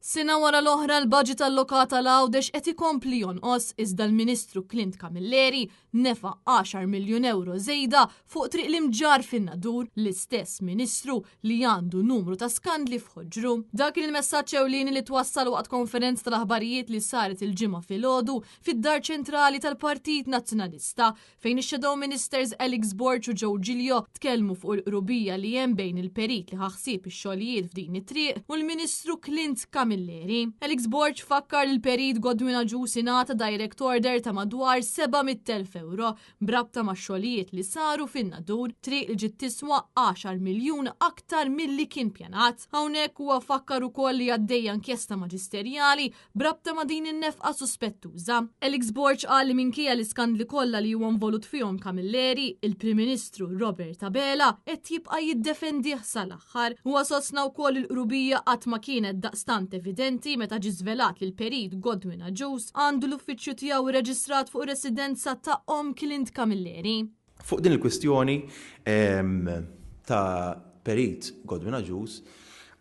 Sena wara l-oħra l-budget allokata l-Għawdex qed ikompli jonqos iżda l-Ministru Clint Camilleri nefa' 10 miljun euro żejda fuq triq l-imġar fin-Nadur l-istess Ministru li għandu numru ta' skandli f'Ħoġġru. Dak il-messaġġ ewlieni li twassal waqt konferenza tal-aħbarijiet li saret il-ġimgħa filgħodu fid-Dar Ċentrali tal-Partit Nazzjonalista fejn ix-Shadow Ministers Alex Borch u Joe Giglio tkellmu fuq il-qrubija li hemm bejn il-perit li ħaħsib ix-xogħlijiet f'din it-triq u l-Ministru Clint Camilleri. Alex Borch fakkar il-perit Godwin Aġus ingħata direct order ta' madwar 700,000 euro brabta ma' xogħlijiet li saru fin-Nadur, triq li ġiet tiswa 10 miljun aktar milli kien pjanat. Hawnhekk huwa fakkar ukoll li għaddejja inkjesta maġisterjali brabta ma' din in-nefqa suspettuża. Alex Borch qal li minkejja l-iskandli kollha li huwa involut fihom Camilleri, il-Prim Ministru Robert Abela qed jibqa' jiddefendih sal-aħħar. Huwa sostna wkoll il-qrubija qatt ma kienet daqstant evidenti meta ġi żvelat li l-perit Godwin Aġus għandu l-uffiċċju tiegħu irreġistrat fuq residenza ta' Clint Camilleri. Fuq din il-kwistjoni ta' perit Godwin Aġus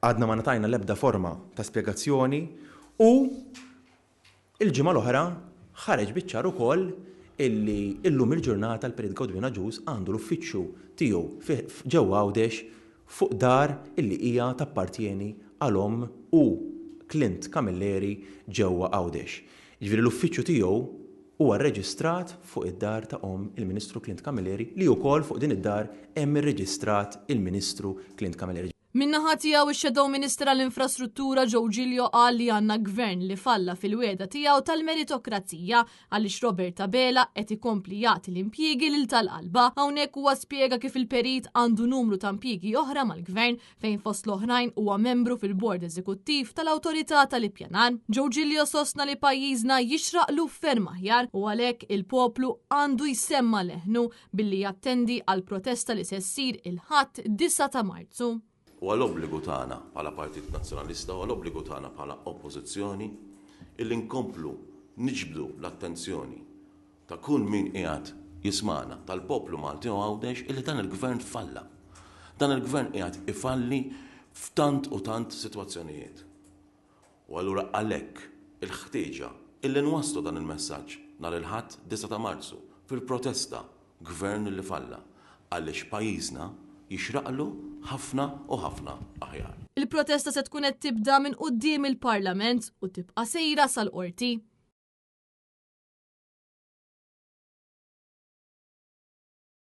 għadna ma natajna l-ebda forma ta' spjegazzjoni u il-ġimgħa l-oħra ħareġ biċ-ċar ukoll illi illum il-ġurnata l-perit Godwin Aġus għandu l-uffiċċju tiegħu ġewwa Għawdex fuq dar illi hija tappartjeni għal-om u Clint Camilleri ġewwa Għawdex. Jiġifieri l-uffiċċju tiegħu huwa rreġistrat fuq id-dar ta' il-Ministru Clint Camilleri li wkoll fuq din id-dar hemm irreġistrat il-Ministru Clint Camilleri. Min-naħa tiegħu ix-Shadow Minister għall-Infrastruttura Joe Giglio qal li għandna gvern li falla fil-weda tiegħu tal-meritokrazija għaliex Robert Abela qed ikompli jagħti l-impjiegi lil tal-qalba. Hawnhekk huwa spjega kif il-perit għandu numru ta' impjiegi oħra mal-gvern fejn fost l-oħrajn huwa membru fil-Bord Eżekuttiv tal-Awtorità tal-Ippjanar. Joe Giglio sostna li pajjiżna jixraqlu ferm aħjar u għalhekk il-poplu għandu jsemma leħnu billi jattendi għal protesta li se ssir il-ħadd 9 ta' Marzu. U għal-obbligu tagħna bħala Partit Nazzjonalista u għal-obbligu tagħna bħala Oppożizzjoni illi nkomplu niġbdu l-attenzjoni ta' kull min qiegħed jismana tal-poplu Malti u Għawdex illi dan il-gvern falla. Dan il-gvern qiegħed ifalli f'tant u tant sitwazzjonijiet. U allura għalhekk il-ħtieġa illi nwasslu dan il-messaġġ nhar il-ħadd 9 ta' Marzu fil-protesta gvern li falla għaliex pajjiżna jixraqlu ħafna u ħafna aħjar. Il-protesta se tkun qed tibda minn quddiem il-Parlament u tibqa' sejra sal-qorti.